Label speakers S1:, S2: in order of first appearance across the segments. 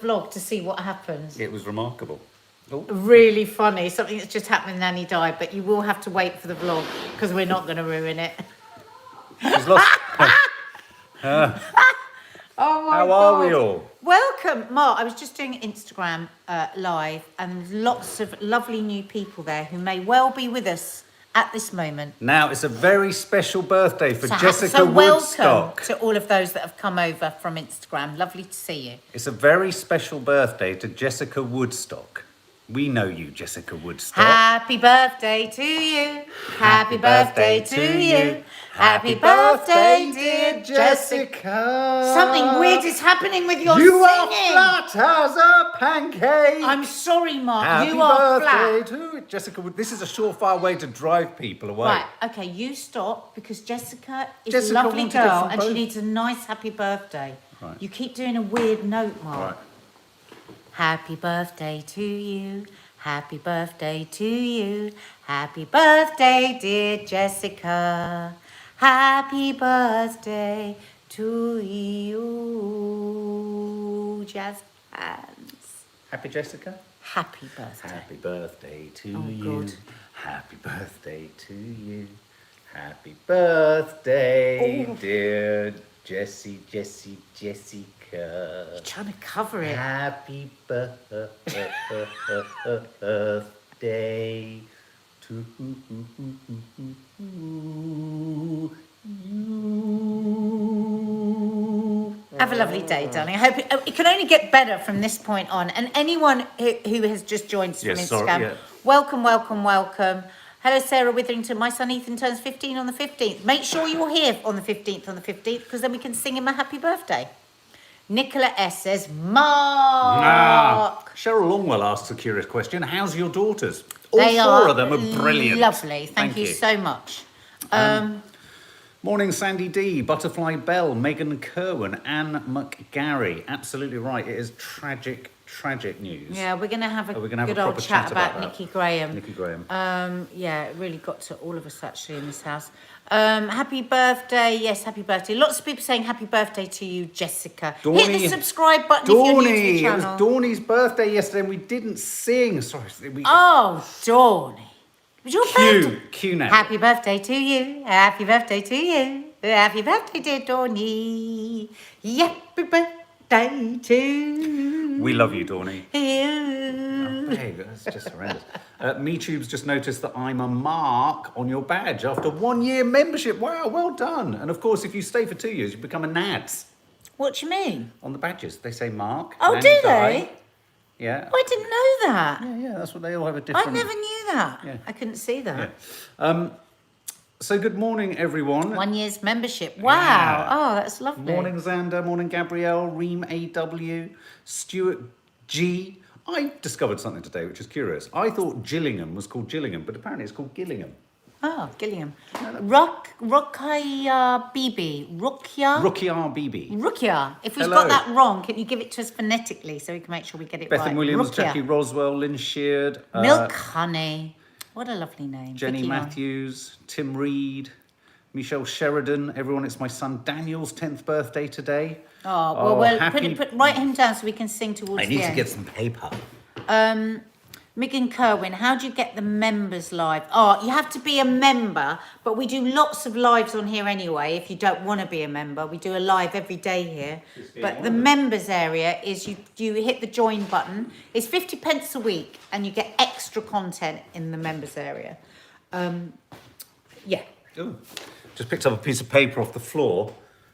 S1: vlog to see what happens.
S2: It was remarkable. Oh.
S1: Really funny. Something that's just happened when Nanny died, but you will have to wait for the vlog because we're not going to ruin it.
S2: She's lost.
S1: Oh my
S2: How
S1: God.
S2: are we all?
S1: Welcome, Mark. I was just doing Instagram live, and lots of lovely new people there who may well be with us at this moment.
S2: Now, it's a very special birthday for Jessica
S1: so
S2: Woodstock.
S1: welcome to all of those that have come over from Instagram. Lovely to see you.
S2: It's a very special birthday to Jessica Woodstock. We know you, Jessica Woodstock.
S1: Happy birthday to you. Happy birthday to you. Happy birthday, dear Jessica. Something weird is happening with your
S2: You are
S1: singing.
S2: flat as a pancake.
S1: I'm sorry, Mark.
S2: Happy
S1: You are
S2: birthday
S1: flat.
S2: to Jessica Wood. This is a surefire way to drive people away.
S1: Right, okay, you stop because Jessica is
S2: Jessica
S1: a lovely
S2: wanted it
S1: girl
S2: from
S1: and she
S2: both.
S1: needs a nice happy birthday.
S2: Right.
S1: You keep doing a weird note, Mark.
S2: Right.
S1: Happy birthday to you. Happy birthday to you. Happy birthday, dear Jessica. Happy birthday to you. Jazz hands.
S2: Happy Jessica?
S1: Happy birthday.
S2: Happy birthday to
S1: Oh,
S2: you.
S1: God.
S2: Happy birthday to you. Happy birthday,
S1: Oh.
S2: dear Jessica.
S1: You're trying to cover it.
S2: Happy birthday to you.
S1: Have a lovely day, darling. I hope it can only get better from this point on. And anyone who has just joined us from
S2: Yes,
S1: Instagram,
S2: sorry, yeah.
S1: welcome, welcome, welcome. Hello, Sarah Witherington. My son Ethan turns 15 on the 15th. Make sure you're here on the 15th, because then we can sing him a happy birthday. Nicola S says, Mark.
S2: Cheryl Longwell asks a curious question. How's your daughters? All
S1: They
S2: four
S1: are
S2: of them are brilliant.
S1: lovely. Thank you so much.
S2: Morning, Sandy D, Butterfly Bell, Megan Kerwin, Anne McGarry. Absolutely right. It is tragic news.
S1: Yeah, we're going to have a
S2: We're gonna have
S1: good
S2: a
S1: old
S2: proper
S1: chat
S2: chat
S1: about
S2: about that.
S1: Nikki Grahame.
S2: Nikki Grahame.
S1: Yeah, it really got to all of us actually in this house. Happy birthday. Yes, happy birthday. Lots of people saying happy birthday to you, Jessica. Hit the subscribe button if you're new to the
S2: It was
S1: channel.
S2: Dawny's birthday yesterday and we didn't sing. Sorry.
S1: Oh, Dawny. It was your birthday.
S2: Q now.
S1: Happy birthday to you. Happy birthday to you. Happy birthday, dear Dawny. Happy birthday to
S2: We love you, Dawny.
S1: you.
S2: Hey, that's just horrendous. MeTube's just noticed that I'm a mark on your badge after 1 year membership. Wow, well done. And of course, if you stay for 2 years, you become a NADS.
S1: What do you mean?
S2: On the badges, they say mark.
S1: Oh,
S2: Nanny
S1: do
S2: Di.
S1: they?
S2: Yeah.
S1: I didn't know that.
S2: Yeah, that's what they all have a different...
S1: I never knew that.
S2: Yeah.
S1: I couldn't see that.
S2: Yeah. So good morning, everyone.
S1: 1 year's membership. Wow.
S2: Yeah.
S1: Oh, that's lovely.
S2: Morning, Xander. Morning, Gabrielle. Reem AW. Stuart G. I discovered something today which is curious. I thought Gillingham was called Gillingham, but apparently it's called Gillingham.
S1: Oh, Gillingham. Rukia Bibi. Rukia?
S2: Rukia BB.
S1: Rukia. If we've
S2: Hello.
S1: got that wrong, can you give it to us phonetically so we can make sure we get it
S2: Bethan
S1: right?
S2: Williams,
S1: Rukia.
S2: Jackie Roswell, Lynn Sheard.
S1: Milk Honey. What a lovely name.
S2: Jenny
S1: Vicky Long.
S2: Matthews, Tim Reed, Michelle Sheridan. Everyone, it's my son Daniel's 10th birthday today.
S1: Oh, well,
S2: happy...
S1: write him down so we can sing towards
S2: I
S1: the
S2: need to
S1: end.
S2: get some paper.
S1: Megan Kerwin, how do you get the members live? Oh, you have to be a member, but we do lots of lives on here anyway. If you don't want to be a member, we do a live every day here. But the members area is you hit the join button. It's 50 pence a week and you get extra content in the members area. Yeah.
S2: Ooh. Just picked up a piece of paper off the floor.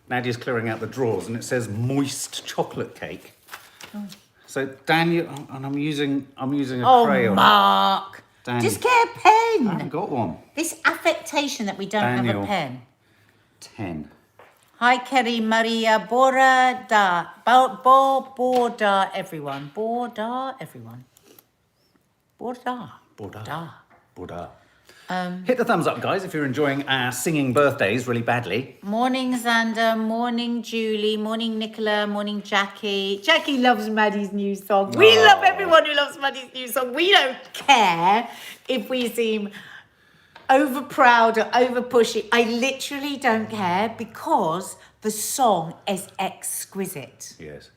S2: Nadia's clearing out the drawers and it says moist chocolate cake.
S1: Oh.
S2: So Daniel, and I'm using a
S1: Oh,
S2: crayon.
S1: Mark.
S2: Dan-
S1: Just get a
S2: I
S1: pen.
S2: haven't got one.
S1: This affectation that we don't have
S2: Daniel.
S1: a pen.
S2: 10.
S1: Hi, Kerry Maria Bora da. Borda, everyone. Borda, everyone. Borda.
S2: Borda. Borda.
S1: Um,
S2: Hit the thumbs up, guys, if you're enjoying our singing birthdays really badly.
S1: Morning, Xander. Morning, Julie. Morning, Nicola. Morning, Jackie. Jackie loves Maddie's new song. We love everyone who loves Maddie's new song. We don't care if we seem over proud or over pushy. I literally don't care because the song is exquisite.
S2: Yes.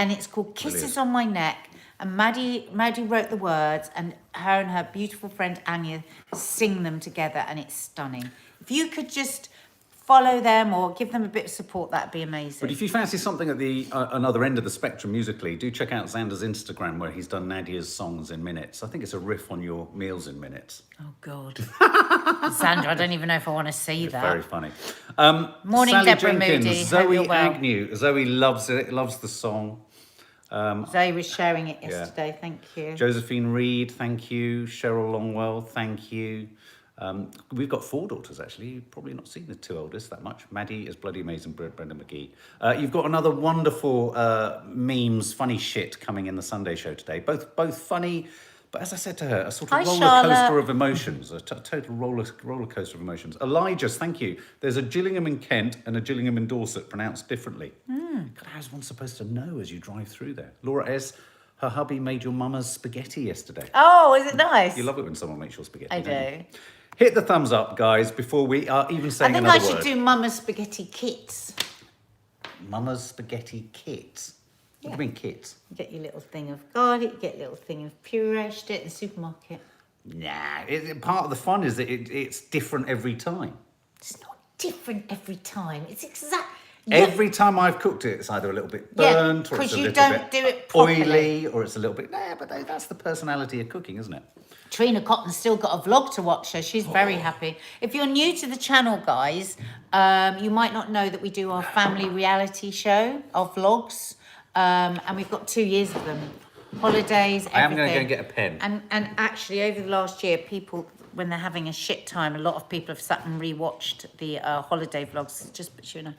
S1: and it's called Kisses on My Neck. And Maddie wrote the words, and her beautiful friend Anya sing them together, and it's stunning. If you could just follow them or give them a bit of support, that'd be amazing.
S2: But if you fancy something at the another end of the spectrum musically, do check out Xander's Instagram where he's done Nadia's songs in minutes. I think it's a riff on your meals in minutes.
S1: Oh God, Sandra, I don't even know if I want to see that.
S2: Very funny.
S1: Morning,
S2: Sally
S1: Deborah
S2: Jenkins,
S1: Moody. Hope
S2: Zoe
S1: you're well.
S2: Agnew. Zoe loves it. Loves the song.
S1: Zoe was sharing it yesterday. Thank you.
S2: Josephine Reed, thank you. Cheryl Longwell, thank you. We've got 4 daughters, actually. You've probably not seen the 2 oldest that much. Maddie is bloody amazing, Brenda McGee. You've got another wonderful memes, funny shit coming in the Sunday show today. Both funny, but as I said to her, a sort of roller coaster of emotions, a total roller coaster of emotions. Elijah's, thank you. There's a Gillingham in Kent and a Gillingham in Dorset, pronounced differently. God, how's one supposed to know as you drive through there? Laura S., her hubby made your mama's spaghetti yesterday.
S1: Oh, is it nice?
S2: You love it when someone makes your spaghetti.
S1: I
S2: don't you?
S1: do.
S2: Hit the thumbs up, guys, before we are even saying another word.
S1: I think I should do Mama's spaghetti kits.
S2: Mama's spaghetti kits? What do you mean kits?
S1: You get your little thing of garlic, you get your little thing of puree, you get it in the supermarket.
S2: Nah, part of the fun is that it's different every time.
S1: It's not different every time. It's exact.
S2: Every time I've cooked it, it's either a little bit burnt, or it's a little bit
S1: do it properly.
S2: oily, or it's a little bit... Nah, but that's the personality of cooking, isn't it?
S1: Trina Cotton's still got a vlog to watch, so she's very happy. If you're new to the channel, guys, you might not know that we do our family reality show, our vlogs, and we've got 2 years of them. Holidays, everything.
S2: I am going to go and get a pen.
S1: And actually, over the last year, people, when they're having a shit time, a lot of people have sat and rewatched the holiday vlogs. It just puts you in a...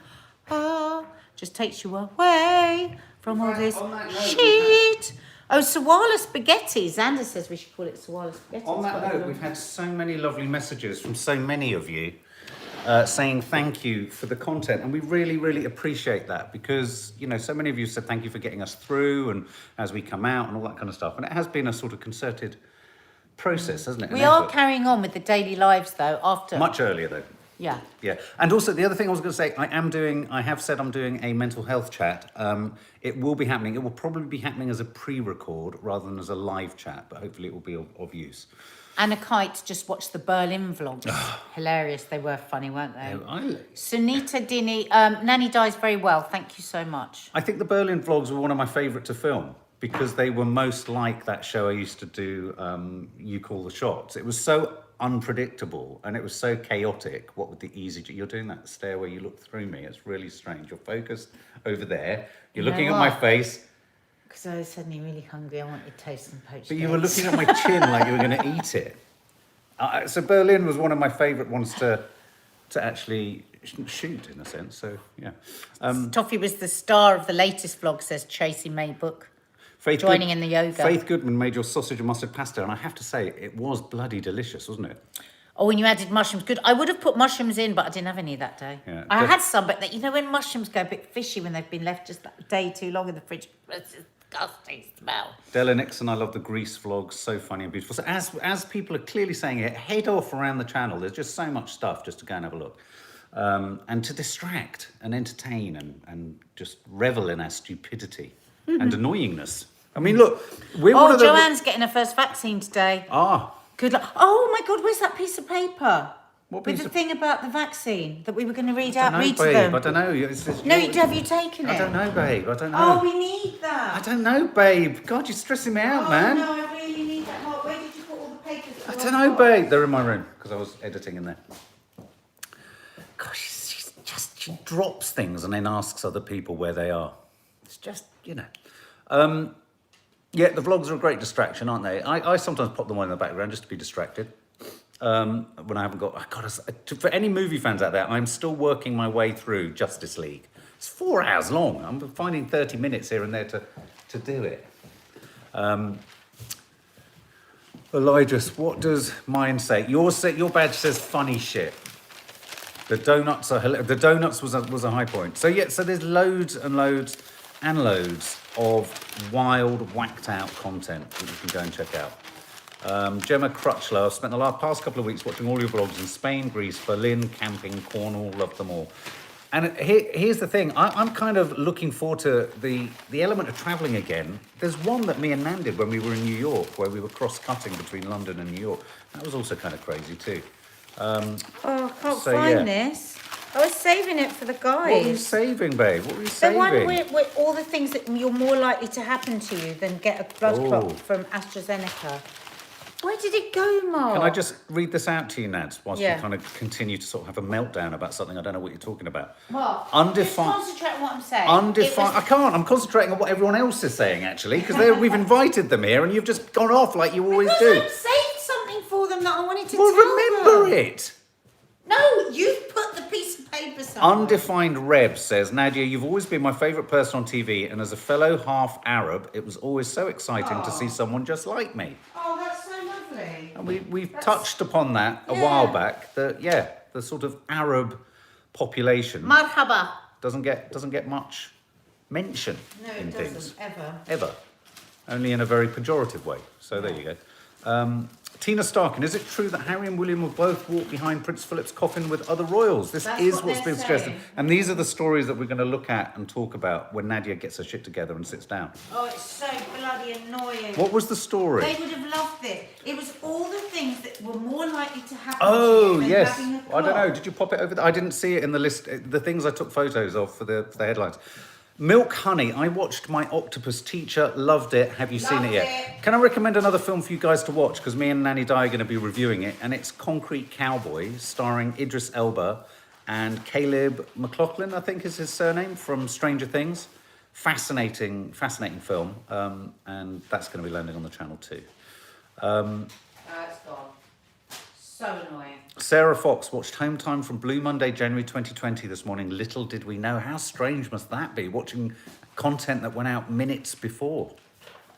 S1: just takes you away from all this shit. Oh, Sawalha spaghetti. Xander says we should call it Sawalha spaghetti.
S2: On that note, we've had so many lovely messages from so many of you saying thank you for the content, and we really, really appreciate that because, you know, so many of you said thank you for getting us through and as we come out and all that kind of stuff, and it has been a sort of concerted process, hasn't it?
S1: We are carrying on with the daily lives, though, after...
S2: Much earlier, though.
S1: Yeah.
S2: Yeah. And also, the other thing I was going to say, I have said I'm doing a mental health chat. It will be happening. It will probably be happening as a pre-record rather than as a live chat, but hopefully it will be of use.
S1: Anna Kite just watched the Berlin vlogs. Hilarious. They were funny, weren't they? Sunita Dini, Nanny Dies very well. Thank you so much.
S2: I think the Berlin vlogs were one of my favourite to film because they were most like that show I used to do, You Call the Shots. It was so unpredictable and it was so chaotic. What with the easy... You're doing that stairway, you look through me. It's really strange. You're focused over there. You're looking at my face.
S1: Because I was suddenly really hungry. I wanted toast and poached
S2: But you
S1: eggs.
S2: were looking at my chin like you were going to eat it. So Berlin was one of my favourite ones to actually shoot, in a sense. So, yeah.
S1: Toffee was the star of the latest vlog, says Tracy Maybook. Joining in the yoga.
S2: Faith Goodman made your sausage and mustard pasta, and I have to say, it was bloody delicious, wasn't it?
S1: Oh, when you added mushrooms, good. I would have put mushrooms in, but I didn't have any that day.
S2: Yeah,
S1: I had some, but you know when mushrooms go a bit fishy when they've been left just that day too long in the fridge? It's a disgusting smell.
S2: Della Nixon, I love the Grease vlogs, so funny and beautiful. So as people are clearly saying it, head off around the channel. There's just so much stuff just to go and have a look. And to distract and entertain and just revel in our stupidity and annoyingness. I mean, look, we're one of the...
S1: Joanne's getting her first vaccine today. Good luck. Oh my God, where's that piece of paper?
S2: What
S1: With
S2: piece
S1: the
S2: of...
S1: thing about the vaccine that we were going to read
S2: I don't know,
S1: to
S2: babe.
S1: them.
S2: I don't know.
S1: Have you taken it?
S2: I don't know, babe. I don't know.
S1: Oh, we need that.
S2: I don't know, babe. God, you're stressing me out, man.
S1: No, I really need that. Mark, where did you put all the papers?
S2: I don't know, babe. They're in my room because I was editing in there. Gosh, she drops things and then asks other people where they are. It's just, you know. Yeah, the vlogs are a great distraction, aren't they? I sometimes pop them on in the background just to be distracted. When I haven't got... for any movie fans out there, I'm still working my way through Justice League. It's 4 hours long. I'm finding 30 minutes here and there to do it. Elijah, what does mine say? Your badge says funny shit. The donuts are hilarious. The donuts was a high point. So yeah, so there's loads and loads and loads of wild, whacked out content that you can go and check out. Gemma Crutchlow, I've spent the past couple of weeks watching all your vlogs in Spain, Greece, Berlin, camping, Cornwall, loved them all. And here's the thing. I'm kind of looking forward to the element of travelling again. There's one that me and Nan did when we were in New York, where we were cross-cutting between London and New York. That was also kind of crazy too.
S1: Oh, I can't
S2: So,
S1: find
S2: yeah.
S1: this. I was saving it for the guys.
S2: What were you saving, babe? What were you
S1: The
S2: saving?
S1: one with all the things that you're more likely to happen to you than get a blood
S2: Oh.
S1: clot from AstraZeneca. Where did it go, Mark?
S2: Can I just read this out to you, Nads, whilst
S1: Yeah.
S2: you kind of continue to sort of have a meltdown about something I don't know what you're talking about?
S1: Mark,
S2: Undefined.
S1: just concentrate on what I'm saying.
S2: Undefined. I can't. I'm concentrating on what everyone else is saying, actually, because we've invited them here, and you've just gone off like you always do.
S1: Because I've saved something for them that I wanted to
S2: Well,
S1: tell
S2: remember
S1: them.
S2: it.
S1: No, you've put the piece of paper somewhere.
S2: Undefined Reb says, Nadia, you've always been my favourite person on TV, and as a fellow half Arab, it was always so exciting to see someone just like me.
S1: Oh, that's so lovely.
S2: And we've touched upon that a while back. The sort of Arab population
S1: Marhaba.
S2: doesn't get much mention
S1: No,
S2: in
S1: it
S2: things
S1: doesn't, ever.
S2: ever, only in a very pejorative way. So there you go. Tina Starkin, is it true that Harry and William will both walk behind Prince Philip's coffin with other royals? This
S1: That's
S2: is
S1: what
S2: what's
S1: they're
S2: been suggested.
S1: saying.
S2: And these are the stories that we're going to look at and talk about when Nadia gets her shit together and sits down.
S1: Oh, it's so bloody annoying.
S2: What was the story?
S1: They would have loved it. It was all the things that were more likely to happen
S2: Oh,
S1: to you than
S2: yes.
S1: having a
S2: I don't know.
S1: clot.
S2: Did you pop it over there? I didn't see it in the list. The things I took photos of for the headlines. Milk Honey. I watched My Octopus Teacher. Loved it. Have you seen it
S1: Loved
S2: yet?
S1: it.
S2: Can I recommend another film for you guys to watch? Because me and Nanny Di are going to be reviewing it. And it's Concrete Cowboy, starring Idris Elba and Caleb McLaughlin, I think is his surname, from Stranger Things. Fascinating film. And that's going to be landing on the channel too.
S1: It's gone. So annoying.
S2: Sarah Fox watched Home Time from Blue Monday, January 2020 this morning. Little did we know. How strange must that be, watching content that went out minutes before.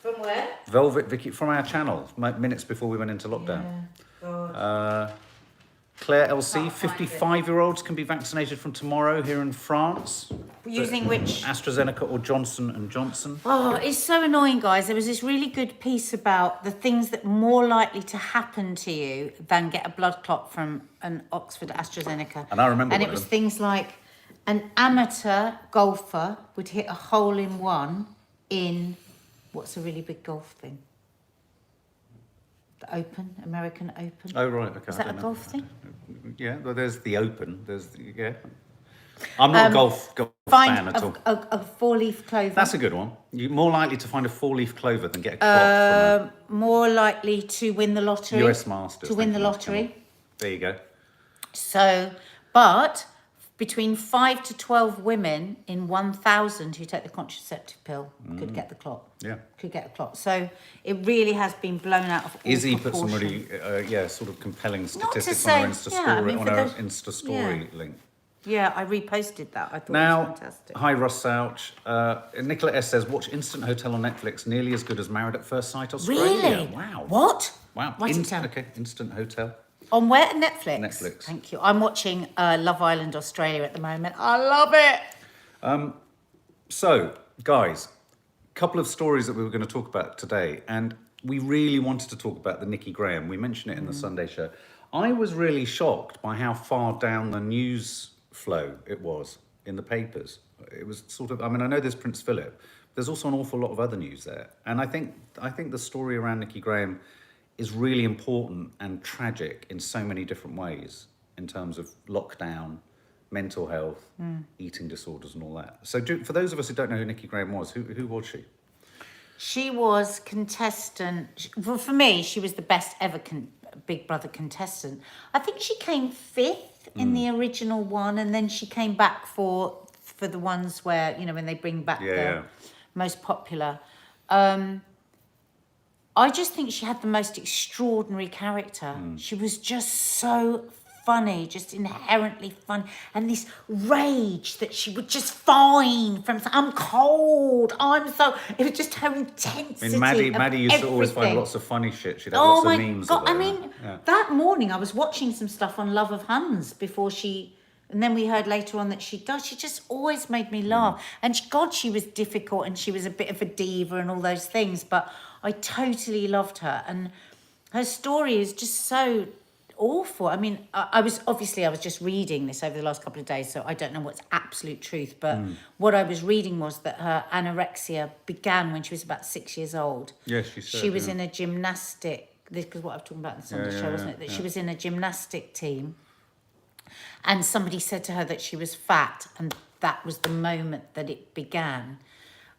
S1: From where?
S2: Velvet Vicky, from our channel, minutes before we went into lockdown.
S1: God.
S2: Claire LC,
S1: Can't find it.
S2: 55-year-olds can be vaccinated from tomorrow here in France.
S1: Using which?
S2: AstraZeneca or Johnson & Johnson.
S1: Oh, it's so annoying, guys. There was this really good piece about the things that are more likely to happen to you than get a blood clot from an Oxford AstraZeneca.
S2: And I remember
S1: And
S2: one
S1: it
S2: of
S1: was
S2: them.
S1: things like an amateur golfer would hit a hole in one in what's a really big golf thing? The Open, American Open.
S2: Oh, right, okay.
S1: Is
S2: I
S1: that a
S2: don't know.
S1: golf thing?
S2: Yeah, well, there's the Open. Yeah. I'm not a golf fan
S1: Find
S2: at all.
S1: a four-leaf clover.
S2: That's a good one. You're more likely to find a four-leaf clover than get a clot
S1: More likely to win the lottery.
S2: from a US Masters.
S1: To win
S2: Thank
S1: the
S2: you,
S1: lottery.
S2: There you go.
S1: So, but between 5 to 12 women in 1,000 who take the contraceptive pill could get the clot.
S2: Yeah.
S1: Could get the clot. So it really has been blown out of all
S2: Izzy put some
S1: proportion.
S2: really, sort of compelling
S1: Not to
S2: statistics on her
S1: say-
S2: Insta
S1: yeah,
S2: story,
S1: I mean,
S2: on
S1: for
S2: her
S1: those-
S2: Insta story link.
S1: Yeah, I reposted that. I thought it
S2: Now,
S1: was fantastic.
S2: hi Ross Souch. Nicola S says, watch Instant Hotel on Netflix, nearly as good as Married at First Sight Australia.
S1: Really?
S2: Wow.
S1: What?
S2: Wow.
S1: Write it down.
S2: Okay, Instant Hotel.
S1: On where? Netflix?
S2: Netflix.
S1: Thank you. I'm watching Love Island Australia at the moment. I love it.
S2: So, guys, a couple of stories that we were going to talk about today, and we really wanted to talk about the Nikki Grahame. We mentioned it in the Sunday show. I was really shocked by how far down the news flow it was in the papers. It was sort of, I mean, I know there's Prince Philip. There's also an awful lot of other news there. And I think the story around Nikki Grahame is really important and tragic in so many different ways in terms of lockdown, mental health, eating disorders and all that. So for those of us who don't know who Nikki Grahame was, who was she?
S1: She was contestant. Well, for me, she was the best ever Big Brother contestant. I think she came 5th in the original one, and then she came back for the ones where, you know, when they bring back the most popular. I just think she had the most extraordinary character. She was just so funny, just inherently fun, and this rage that she would just find from, I'm cold, it was just her intensity.
S2: I mean, Maddie used to always find
S1: everything.
S2: lots of funny shit. She'd have lots of memes
S1: God,
S2: of her.
S1: I mean, that morning I was watching some stuff on Love of Huns before and then we heard later on that she just always made me laugh. And she was difficult and she was a bit of a diva and all those things, but I totally loved her. And her story is just so awful. I mean, I was just reading this over the last couple of days, so I don't know what's absolute truth, but what I was reading was that her anorexia began when she was about 6 years old.
S2: Yes, she said.
S1: She was in a gymnastic, this is what I was talking about in the Sunday show, wasn't it? That she was in a gymnastic team, and somebody said to her that she was fat, and that was the moment that it began.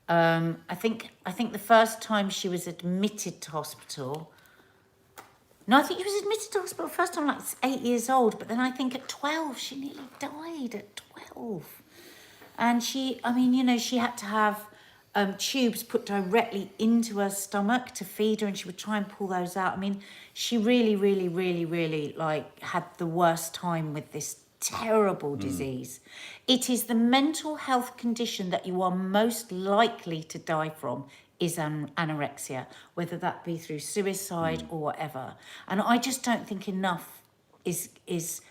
S1: I think the first time she was admitted to hospital. No, I think she was admitted to hospital first time like 8 years old, but then I think at 12 she nearly died at 12. And she had to have tubes put directly into her stomach to feed her, and she would try and pull those out. I mean, she really, really, really, really like had the worst time with this terrible disease. It is the mental health condition that you are most likely to die from is anorexia, whether that be through suicide or whatever. And I just don't think enough is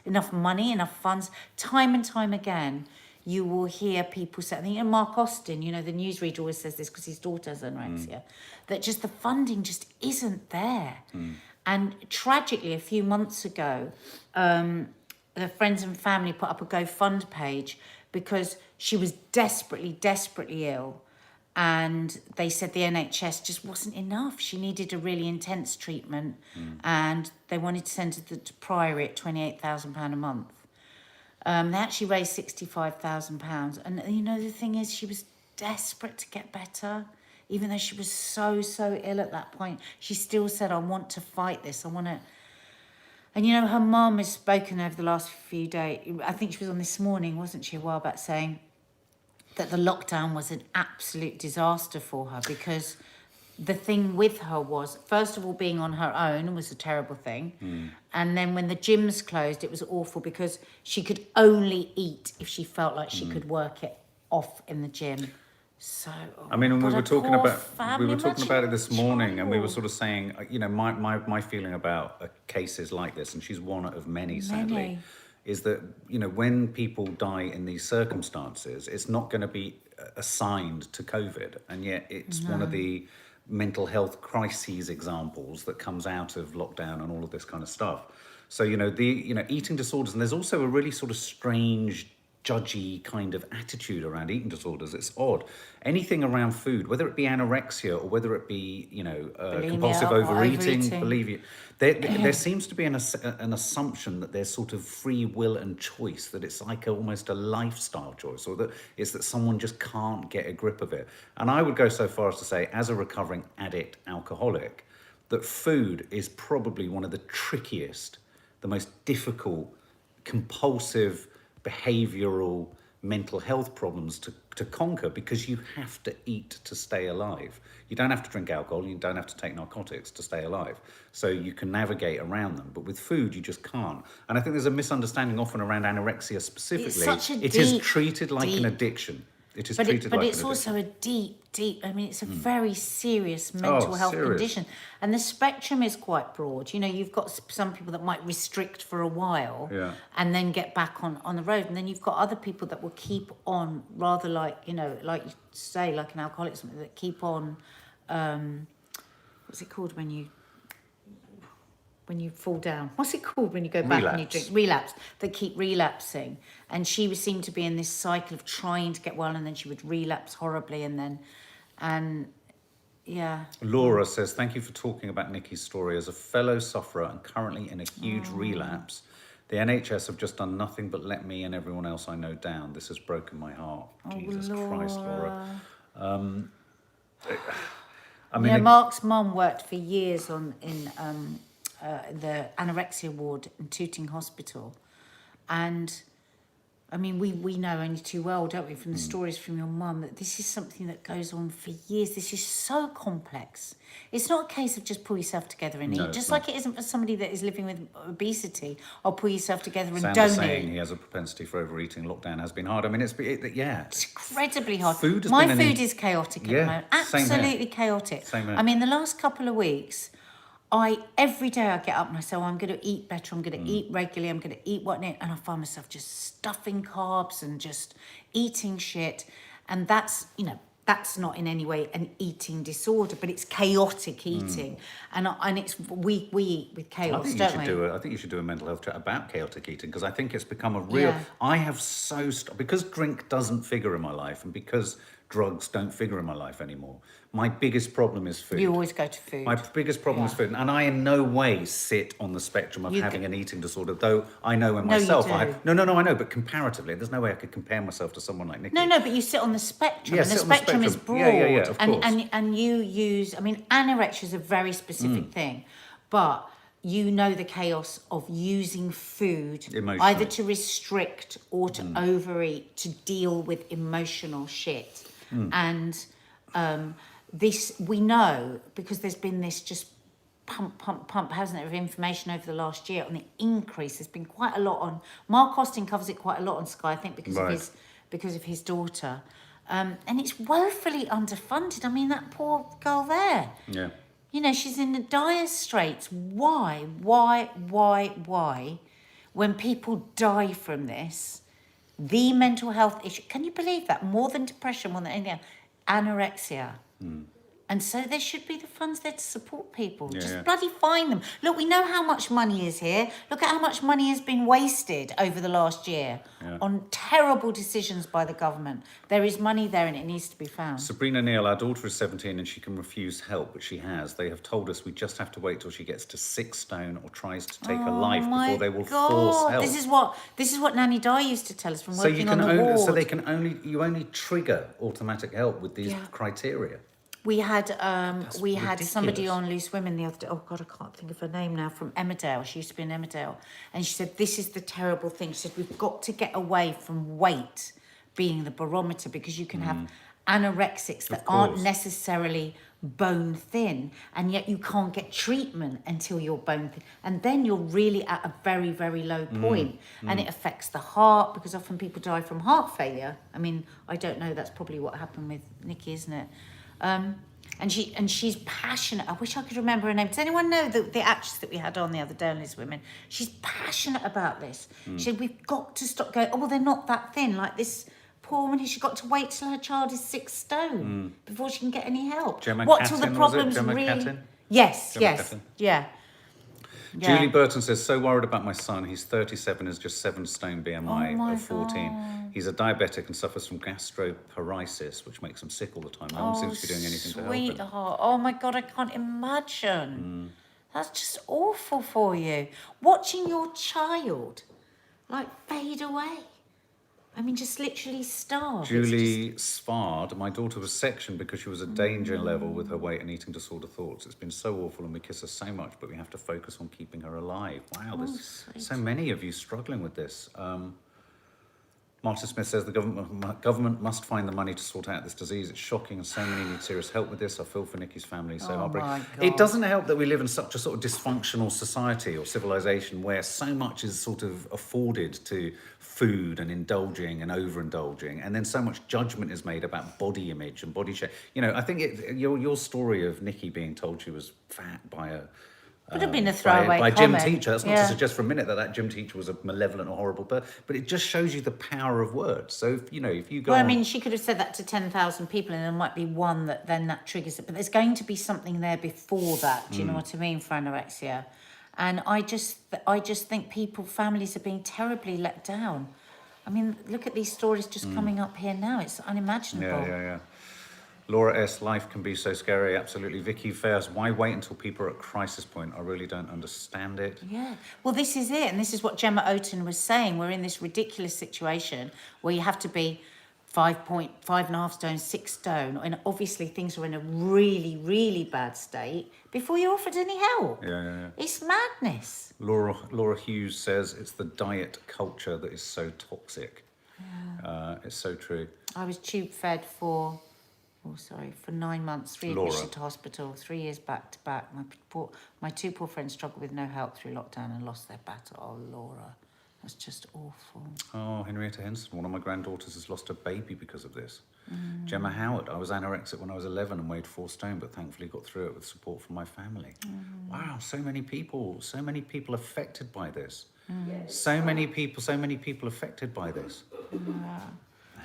S1: enough money, enough funds. Time and time again, you will hear people say, I think Mark Austin, the newsreader always says this because his daughter has anorexia, that just the funding just isn't there. And tragically, a few months ago, the friends and family put up a GoFund page because she was desperately, desperately ill. And they said the NHS just wasn't enough. She needed a really intense treatment, and they wanted to send her to Priory at £28,000 a month. They actually raised £65,000. And, the thing is, she was desperate to get better. Even though she was so, so ill at that point, she still said, I want to fight this. I want to... And, her mum has spoken over the last few days. I think she was on This Morning, wasn't she, a while back, saying that the lockdown was an absolute disaster for her, because the thing with her was, first of all, being on her own was a terrible thing. And then when the gyms closed, it was awful because she could only eat if she felt like she could work it off in the gym. So,
S2: I mean, we were talking
S1: family,
S2: about it this morning, and we were
S1: child.
S2: sort of saying, my feeling about cases like this, and she's one of many, sadly, is that, when people die in these circumstances, it's not going to be assigned to COVID, and yet it's one of the mental health crises examples that comes out of lockdown and all of this kind of stuff. So, eating disorders, and there's also a really sort of strange, judgy kind of attitude around eating disorders. It's odd. Anything around food, whether it be anorexia or whether it be, compulsive overeating, there seems to be an assumption that there's sort of free will and choice, that it's like almost a lifestyle choice, or that it's that someone just can't get a grip of it. And I would go so far as to say, as a recovering addict alcoholic, that food is probably one of the trickiest, the most difficult, compulsive, behavioural mental health problems to conquer, because you have to eat to stay alive. You don't have to drink alcohol, you don't have to take narcotics to stay alive. So you can navigate around them. But with food, you just can't. And I think there's a misunderstanding often around anorexia specifically. It is treated like an addiction. It is treated like an addiction.
S1: But it's also a deep, it's a very serious mental health condition. And the spectrum is quite broad. You've got some people that might restrict for a while and then get back on the road. And then you've got other people that will keep on, rather like, like you say, like an alcoholic, something that keep on, what's it called when you fall down? What's it called when you go back and you drink? Relapse. They keep relapsing. And she seemed to be in this cycle of trying to get well, and then she would relapse horribly,
S2: Laura says, thank you for talking about Nikki's story. As a fellow sufferer and currently in a huge relapse, the NHS have just done nothing but let me and everyone else I know down. This has broken my heart. Jesus Christ, Laura.
S1: Mark's mum worked for years in the anorexia ward in Tooting Hospital, and I mean, we know only too well, don't we, from the stories from your mum, that this is something that goes on for years. This is so complex. It's not a case of just pull yourself together and eat. Just like it isn't for somebody that is living with obesity, or pull yourself together and don't eat.
S2: Saying he has a propensity for overeating. Lockdown has been hard. I mean, it's
S1: incredibly hard.
S2: My
S1: food is chaotic at the moment. Absolutely chaotic.
S2: Same here.
S1: I mean, the last couple of weeks, every day I get up and I say, I'm going to eat better, I'm going to eat regularly, I'm going to eat and I find myself just stuffing carbs and just eating shit. And that's, that's not in any way an eating disorder, but it's chaotic eating, and it's we eat with chaos, don't we?
S2: I think you should do a mental health chat about chaotic eating, because I think it's become a real.
S1: Yeah.
S2: I have because drink doesn't figure in my life, and because drugs don't figure in my life anymore. My biggest problem is food.
S1: You always go to food.
S2: My biggest problem is food, and I in no way sit on the spectrum of having an eating disorder. Though I know in myself,
S1: you do.
S2: I know, but comparatively, there's no way I could compare myself to someone like Nikki.
S1: No, but you sit on the spectrum,
S2: Yeah,
S1: and the
S2: sit on the
S1: spectrum is broad.
S2: Yeah, of course.
S1: And you use, I mean, anorexia is a very specific thing, but you know the chaos of using food
S2: Emotionally.
S1: either to restrict or to overeat to deal with emotional shit. And this, we know, because there's been this just pump, hasn't it, of information over the last year on the increase. There's been quite a lot on, Mark Austin covers it quite a lot on Sky, I think because of his daughter. And it's woefully underfunded. I mean, that poor girl there.
S2: Yeah.
S1: You know, she's in the dire straits. Why? When people die from this, the mental health issue, can you believe that? More than depression, more than anything else, anorexia. And so there should be the funds there to support people. Just bloody find them. Look, we know how much money is here. Look at how much money has been wasted over the last year on terrible decisions by the government. There is money there and it needs to be found.
S2: Sabrina Neal, our daughter is 17 and she can refuse help, but she has. They have told us we just have to wait till she gets to 6 stone or tries to take her life before they will force help.
S1: This is what Nanny Di used to tell us from working on the ward.
S2: So you only trigger automatic help with these criteria.
S1: We had somebody
S2: ridiculous.
S1: on Loose Women the other day. Oh God, I can't think of her name now. From Emmerdale, she used to be in Emmerdale, and she said this is the terrible thing. She said we've got to get away from weight being the barometer, because you can have anorexics that aren't necessarily bone thin, and yet you can't get treatment until you're bone thin, and then you're really at a very, very low point. And it affects the heart, because often people die from heart failure. I mean, I don't know, that's probably what happened with Nikki, isn't it? And she's passionate. I wish I could remember her name. Does anyone know the actress that we had on the other day on These Women? She's passionate about this. She said, we've got to stop going, oh, well, they're not that thin. Like this poor woman, she's got to wait till her child is 6 stone before she can get any help.
S2: Gemma
S1: Till
S2: Catton,
S1: the problems
S2: Gemma
S1: really...
S2: Catton?
S1: Yes,
S2: Gemma Catton.
S1: yeah.
S2: Julie Burton says, so worried about my son. He's 37, has just 7 stone BMI
S1: my
S2: of 14.
S1: God.
S2: He's a diabetic and suffers from gastroparesis, which makes him sick all the time. No one seems to be doing anything to help him.
S1: Sweetheart. Oh my God, I can't imagine. That's just awful for you. Watching your child like fade away. I mean, just literally starve.
S2: Julie Svard, my daughter was sectioned because she was a danger level with her weight and eating disorder thoughts. It's been so awful and we kiss her so much, but we have to focus on keeping her alive. Wow, there's so many of you struggling with this. Martin Smith says the government must find the money to sort out this disease. It's shocking and so many need serious help with this. I feel for Nikki's family, so heartbreaking. It doesn't help that we live in such a sort of dysfunctional society or civilization where so much is sort of afforded to food and indulging and overindulging, and then so much judgment is made about body image and body shape. You know, I think your story of Nikki being told she was fat by a
S1: Could have been a throwaway
S2: by gym
S1: comment.
S2: teacher. That's not to suggest for a minute that gym teacher was a malevolent or horrible person, but it just shows you the power of words. So if you go,
S1: well, I mean, she could have said that to 10,000 people, and there might be one that triggers it. But there's going to be something there before that. Do you know what I mean, for anorexia? And I just think families are being terribly let down. I mean, look at these stories just coming up here now. It's unimaginable.
S2: Yeah. Laura S., life can be so scary, absolutely. Vicky Fairs, why wait until people are at crisis point? I really don't understand it.
S1: Yeah. Well, this is it. And this is what Gemma Oten was saying. We're in this ridiculous situation where you have to be 5.5 stone, 6 stone. And obviously things are in a really, really bad state before you're offered any help.
S2: Yeah.
S1: It's madness.
S2: Laura Hughes says it's the diet culture that is so toxic.
S1: Yeah.
S2: It's so true.
S1: I was tube fed for 9 months, readmission to hospital, 3 years back to back. My 2 poor friends struggled with no help through lockdown and lost their battle. Oh, Laura, that's just awful.
S2: Oh, Henrietta Henson, one of my granddaughters has lost a baby because of this. Gemma Howard, I was anorexic when I was 11 and weighed 4 stone, but thankfully got through it with support from my family. Wow, so many people affected by this. So many people affected by this.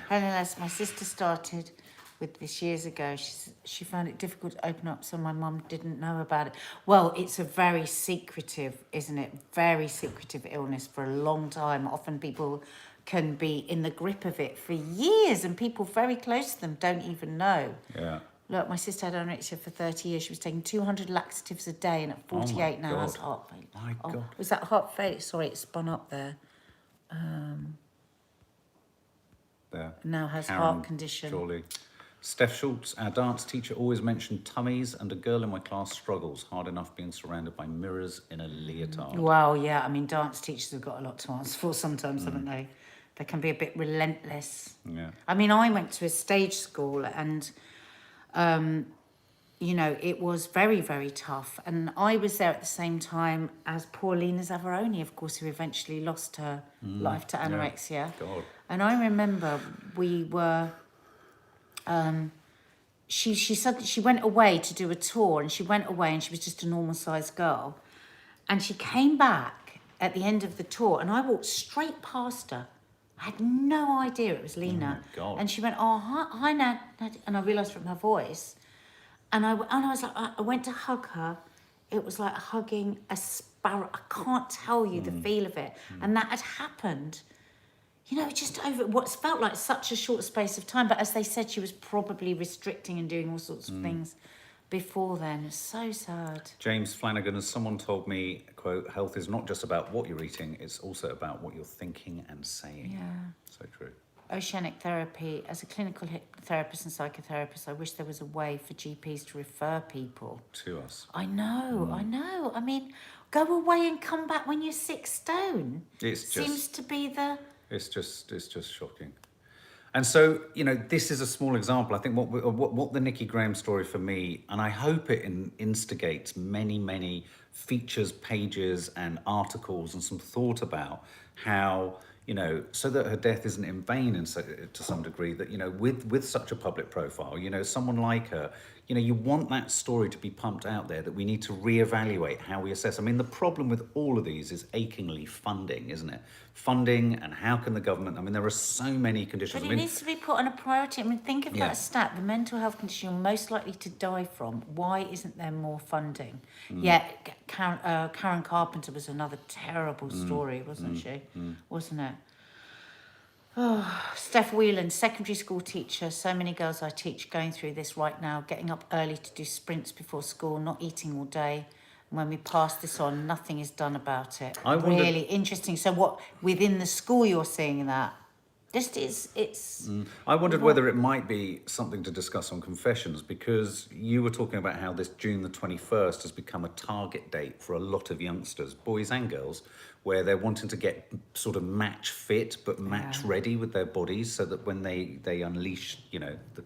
S1: Helen, my sister started with this years ago. She found it difficult to open up, so my mum didn't know about it. Well, it's a very secretive, isn't it? Very secretive illness for a long time. Often people can be in the grip of it for years, and people very close to them don't even know.
S2: Yeah.
S1: Look, my sister had anorexia for 30 years. She was taking 200 laxatives a day, and at 48 now has heart failure.
S2: My God.
S1: Was that heart failure? Sorry, it spun up there.
S2: There.
S1: Now has
S2: Karen,
S1: heart condition.
S2: Surely. Steph Schultz, our dance teacher, always mentioned tummies, and a girl in my class struggles hard enough being surrounded by mirrors in a leotard.
S1: Well, yeah, I mean, dance teachers have got a lot to answer for sometimes, haven't they? They can be a bit relentless.
S2: Yeah.
S1: I mean, I went to a stage school and, you know, it was very, very tough. And I was there at the same time as poor Lena Zavaroni, of course, who eventually lost her life to anorexia.
S2: Yeah. God.
S1: And I remember we were... she went away to do a tour, and she went away and she was just a normal sized girl, and she came back at the end of the tour, and I walked straight past her. I had no idea it was Lena.
S2: Oh my God.
S1: And she went, "Oh, hi Nad," and I realised from her voice, and I was like, I went to hug her. It was like hugging a sparrow. I can't tell you the feel of it, and that had happened. You know, just over what felt like such a short space of time. But as they said, she was probably restricting and doing all sorts of things before then. It's so sad.
S2: James Flanagan, as someone told me, quote, health is not just about what you're eating, it's also about what you're thinking and saying.
S1: Yeah.
S2: So true.
S1: Oceanic therapy. As a clinical therapist and psychotherapist, I wish there was a way for GPs to refer people.
S2: To us.
S1: I know. I mean, go away and come back when you're 6 stone. Seems to be the...
S2: It's just shocking. And so, you know, this is a small example. I think what the Nikki Grahame story for me, and I hope it instigates many features, pages and articles and some thought about how, you know, so that her death isn't in vain and so, to some degree, that, you know, with such a public profile, you know, someone like her, you know, you want that story to be pumped out there, that we need to reevaluate how we assess. I mean, the problem with all of these is achingly funding, isn't it? Funding, and how can the government, I mean, there are so many conditions.
S1: But it needs to be put on a priority. I mean, think of that stat, the mental health condition you're most likely to die from. Why isn't there more funding? Yeah, Karen Carpenter was another terrible story, wasn't she? Wasn't it? Oh, Steph Whelan, secondary school teacher. So many girls I teach going through this right now, getting up early to do sprints before school, not eating all day. And when we pass this on, nothing is done about it. Really interesting. So what, within the school you're seeing that? Just it's...
S2: I wondered whether it might be something to discuss on Confessions, because you were talking about how this June the 21st has become a target date for a lot of youngsters, boys and girls, where they're wanting to get sort of match fit but match ready with their bodies, so that when they unleash, you know, the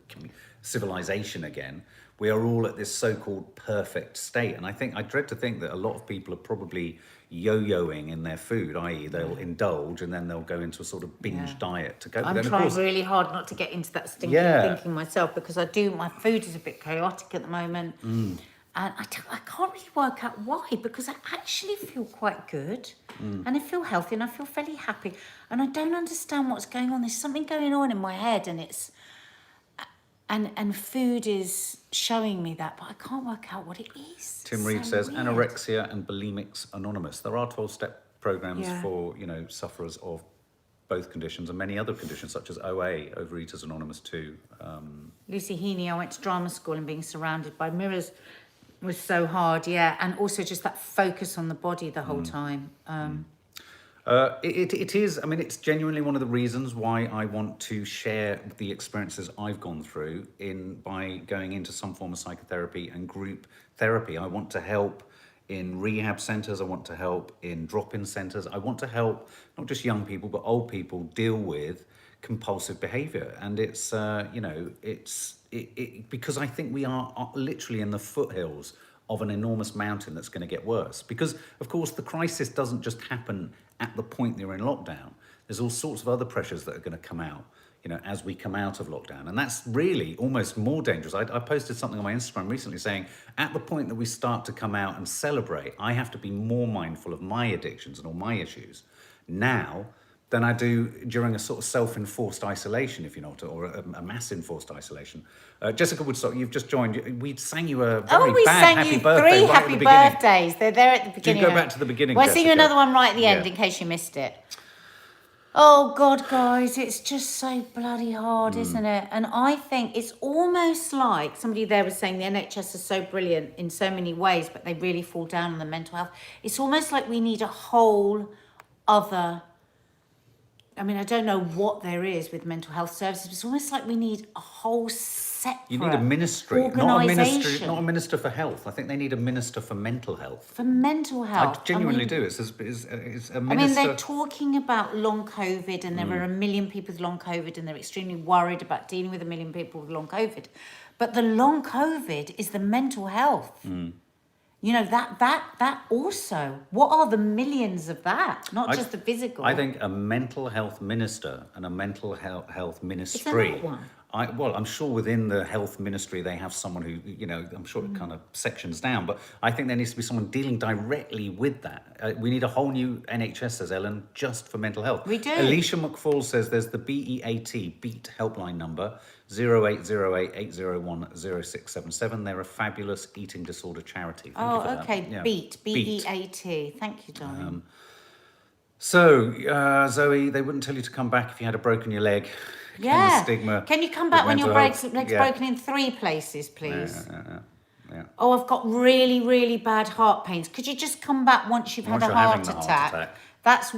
S2: civilization again, we are all at this so-called perfect state. And I dread to think that a lot of people are probably yo-yoing in their food, i.e. they'll indulge and then they'll go into a sort of binge diet to cope.
S1: I'm trying really hard not to get into that stinking thinking myself, because my food is a bit chaotic at the moment. And I can't really work out why, because I actually feel quite good and I feel healthy and I feel fairly happy. And I don't understand what's going on. There's something going on in my head, and it's... And food is showing me that, but I can't work out what it is.
S2: Tim Reed says,
S1: weird.
S2: Anorexia and Bulimics Anonymous. There are 12-step programs for, you know, sufferers of both conditions and many other conditions, such as OA, Overeaters Anonymous too.
S1: Lucy Heaney, I went to drama school, and being surrounded by mirrors was so hard, and also just that focus on the body the whole time.
S2: It is, I mean, it's genuinely one of the reasons why I want to share the experiences I've gone through by going into some form of psychotherapy and group therapy. I want to help in rehab centres, I want to help in drop-in centres, I want to help not just young people but old people deal with compulsive behaviour. And it's, you know, because I think we are literally in the foothills of an enormous mountain that's going to get worse. Because, of course, the crisis doesn't just happen at the point that you're in lockdown. There's all sorts of other pressures that are going to come out, you know, as we come out of lockdown. And that's really almost more dangerous. I posted something on my Instagram recently saying, at the point that we start to come out and celebrate, I have to be more mindful of my addictions and all my issues now than I do during a sort of self-enforced isolation, if you know what, or a mass enforced isolation. Jessica Woodstock, you've just joined. We sang you a very
S1: we
S2: bad
S1: sang
S2: happy
S1: you
S2: birthday
S1: 3
S2: right at
S1: happy
S2: the beginning.
S1: birthdays. They're there at the
S2: Do
S1: beginning.
S2: you go back to the beginning,
S1: Well, I'll sing you
S2: Jessica?
S1: another one right at the end
S2: Yeah.
S1: in case you missed it. Oh, God, guys, it's just so bloody hard, isn't it? And I think it's almost like somebody there was saying the NHS is so brilliant in so many ways, but they really fall down on the mental health. It's almost like we need a whole other... I mean, I don't know what there is with mental health services, but it's almost like we need a whole separate
S2: You need a ministry, not a
S1: organisation
S2: not a minister for health. I think they need a minister for mental health.
S1: for mental health.
S2: I genuinely do. It's a minister.
S1: they're talking about long COVID, and there are 1 million people with long COVID, and they're extremely worried about dealing with 1 million people with long COVID. But the long COVID is the mental health. You know, that also. What are the millions of that? Not just the physical.
S2: I think a mental health minister and a mental health ministry.
S1: Is there not one?
S2: Well, I'm sure within the health ministry they have someone who, you know, I'm sure it kind of sections down, but I think there needs to be someone dealing directly with that. We need a whole new NHS, says Ellen, just for mental health.
S1: We do.
S2: Alicia McFall says there's the BEAT helpline number, 0808 801 0677. They're a fabulous eating disorder charity. Thank you for that.
S1: Okay.
S2: Yeah.
S1: BEAT. BEAT. Thank you, darling.
S2: So, Zoe, they wouldn't tell you to come back if you had a broken your leg.
S1: Yeah.
S2: The stigma.
S1: Can you come back
S2: with
S1: when your
S2: mental
S1: leg's
S2: health.
S1: broken in 3 places, please?
S2: Yeah.
S1: Oh, I've got really, really bad heart pains. Could you just come back once you've
S2: Once
S1: had a
S2: you're having
S1: heart
S2: the
S1: attack?
S2: heart attack.
S1: That's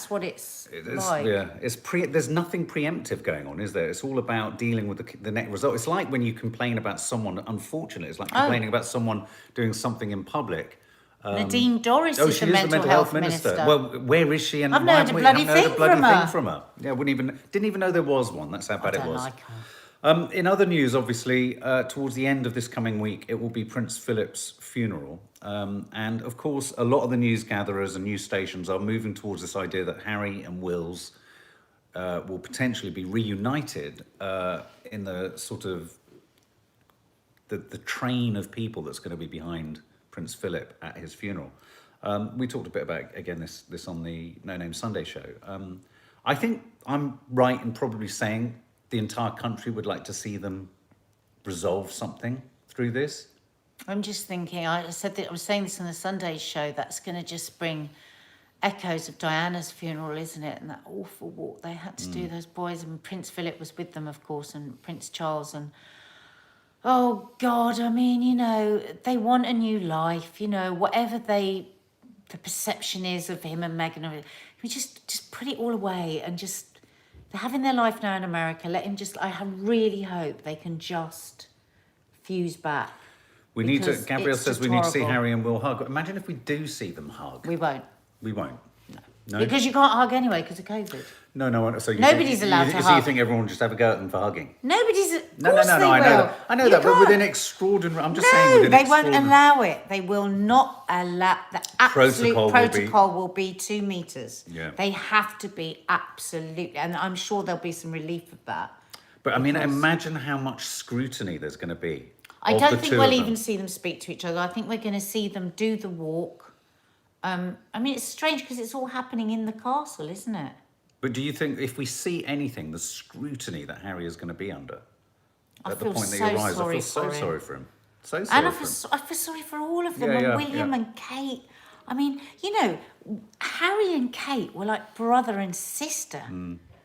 S1: what it's like.
S2: Yeah, there's nothing preemptive going on, is there? It's all about dealing with the net result. It's like when you complain about someone, unfortunately, it's like complaining about someone doing something in public.
S1: Nadine Dorries is
S2: she
S1: the
S2: is
S1: mental
S2: the mental
S1: health
S2: health minister.
S1: minister.
S2: Well, where is she? And
S1: I've
S2: why
S1: not heard a
S2: haven't we-
S1: bloody
S2: haven't heard
S1: thing from her.
S2: from her. Yeah, didn't even know there was one. That's how bad it
S1: don't
S2: was.
S1: like her.
S2: In other news, obviously, towards the end of this coming week, it will be Prince Philip's funeral. And of course, a lot of the news gatherers and news stations are moving towards this idea that Harry and Wills will potentially be reunited in the sort of the train of people that's going to be behind Prince Philip at his funeral. We talked a bit about, again, this on the No Name Sunday show. I think I'm right in probably saying the entire country would like to see them resolve something through this.
S1: I'm just thinking, I was saying this on the Sunday show, that's going to just bring echoes of Diana's funeral, isn't it? And that awful walk they had to do, those boys. And Prince Philip was with them, of course, and Prince Charles. And, oh, God, I mean, you know, they want a new life, you know, whatever the perception is of him and Meghan. We just put it all away and just... They're having their life now in America. I really hope they can just fuse back.
S2: Gabrielle says we need to see
S1: horrible.
S2: Harry and Will hug. Imagine if we do see them hug.
S1: We won't.
S2: We won't. No.
S1: Because you can't hug anyway because of COVID.
S2: No. So
S1: Nobody's allowed to
S2: So you
S1: hug.
S2: think everyone will just have a go at them for hugging?
S1: Nobody's...
S2: No.
S1: They
S2: I know
S1: will.
S2: that. I know
S1: You
S2: that, but
S1: can't.
S2: within extraordinary. I'm just saying.
S1: No,
S2: Within
S1: they won't
S2: extraordinary-
S1: allow it. They will not allow... The absolute
S2: Protocol
S1: will be 2 meters.
S2: Yeah.
S1: They have to be absolutely... And I'm sure there'll be some relief of that.
S2: But I mean, imagine how much scrutiny there's going to be.
S1: I
S2: of
S1: don't
S2: the
S1: think
S2: two
S1: we'll
S2: of them.
S1: even see them speak to each other. I think we're going to see them do the walk. I mean, it's strange because it's all happening in the castle, isn't it?
S2: But do you think if we see anything, the scrutiny that Harry is going to be under
S1: I
S2: at the
S1: feel
S2: point that
S1: so
S2: he arrives, I
S1: sorry
S2: feel so
S1: for him.
S2: sorry for him. So sorry
S1: And I
S2: for him.
S1: feel sorry for all of them,
S2: Yeah,
S1: and
S2: yeah,
S1: William
S2: yeah.
S1: and Kate. I mean, you know, Harry and Kate were like brother and sister.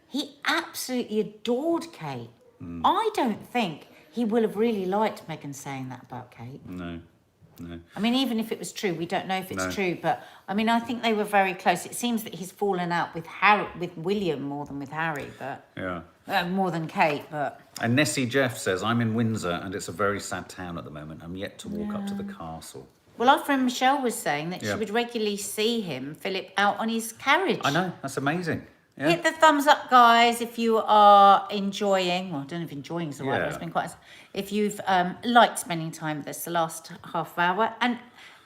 S1: He absolutely adored Kate. I don't think he will have really liked Meghan saying that about Kate.
S2: No.
S1: I mean, even if it was true, we don't know if it's
S2: No.
S1: true, but I mean, I think they were very close. It seems that he's fallen out with William more than with Harry, but
S2: Yeah.
S1: more than Kate, but...
S2: And Nessie Jeff says, I'm in Windsor and it's a very sad town at the moment. I'm yet to walk up to the castle.
S1: Well, our friend Michelle was saying that
S2: Yeah.
S1: she would regularly see him, Philip, out on his carriage.
S2: I know, that's amazing. Yeah.
S1: Hit the thumbs up, guys, if you are enjoying, well, I don't know if enjoying is the right word,
S2: Yeah.
S1: it's been quite, if you've liked spending time with us the last half hour. And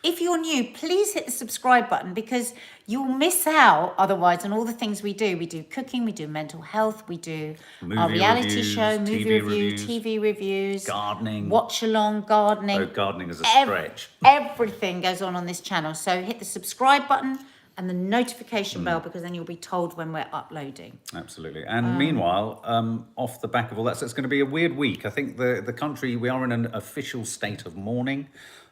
S1: if you're new, please hit the subscribe button because you'll miss out otherwise on all the things we do. We do cooking, we do mental health, we do our
S2: Movie
S1: reality
S2: reviews,
S1: show, movie
S2: TV
S1: review,
S2: reviews,
S1: TV reviews,
S2: gardening.
S1: watch along, gardening.
S2: Oh, gardening is a stretch.
S1: Everything goes on this channel. So hit the subscribe button, and the notification bell, because then you'll be told when we're uploading.
S2: Absolutely. And meanwhile, off the back of all that, so it's going to be a weird week. I think the country, we are in an official state of mourning.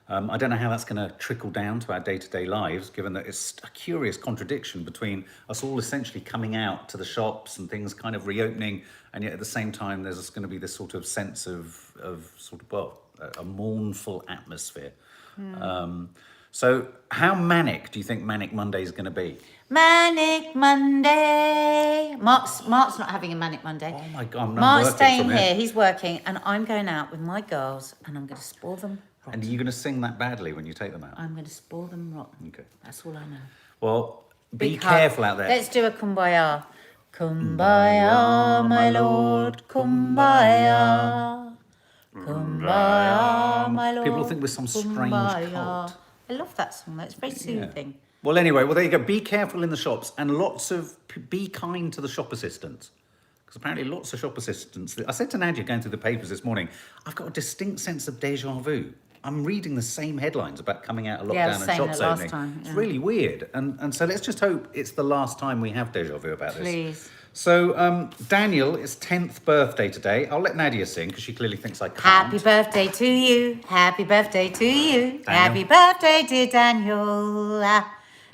S2: I don't know how that's going to trickle down to our day-to-day lives, given that it's a curious contradiction between us all essentially coming out to the shops and things kind of reopening, and yet at the same time there's going to be this sort of sense of a mournful atmosphere. So how manic do you think Manic Monday is going to be?
S1: Manic Monday. Mark's not having a Manic Monday.
S2: Oh my God, I'm
S1: Mark's
S2: working
S1: staying
S2: from
S1: here. He's working, and I'm going out with my girls, and I'm going to spoil them rotten.
S2: And are you going to sing that badly when you take them out?
S1: I'm going to spoil them rotten.
S2: Okay.
S1: That's all I know.
S2: Well, be
S1: Big
S2: careful
S1: hug.
S2: out there.
S1: Let's do a kumbaya. Kumbaya, my lord, kumbaya. Kumbaya, my lord.
S2: People think we're some strange
S1: kumbaya.
S2: cult.
S1: I love that song. That's very soothing.
S2: Well, anyway, there you go. Be careful in the shops, and be kind to the shop assistants. Because apparently lots of shop assistants... I said to Nadia going through the papers this morning, I've got a distinct sense of deja vu. I'm reading the same headlines about coming out of lockdown and shops opening.
S1: Time,
S2: It's really weird. And so let's just hope it's the last time we have deja vu about this.
S1: Please.
S2: So, Daniel, it's 10th birthday today. I'll let Nadia sing because she clearly thinks I can't.
S1: Happy birthday to you. Happy birthday to you.
S2: Daniel.
S1: Happy birthday, dear Daniel.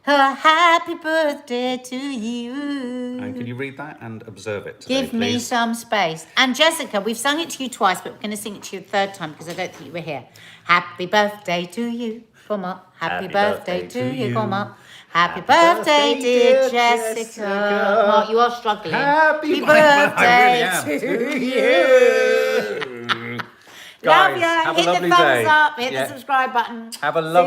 S1: Happy birthday to you.
S2: And can you read that and observe it today,
S1: Give me
S2: please?
S1: some space. And Jessica, we've sung it to you twice, but we're going to sing it to you a third time because I don't think you were here. Happy birthday to you. Come on. Happy birthday to you. Come on. Happy birthday, dear Jessica. Mark, you are struggling.
S2: Happy
S1: birthday
S2: I really
S1: to
S2: you.
S1: Love
S2: Guys,
S1: ya.
S2: have a
S1: Hit the
S2: lovely
S1: thumbs
S2: day.
S1: up. Hit
S2: Yeah.
S1: the subscribe button.
S2: Have a lovely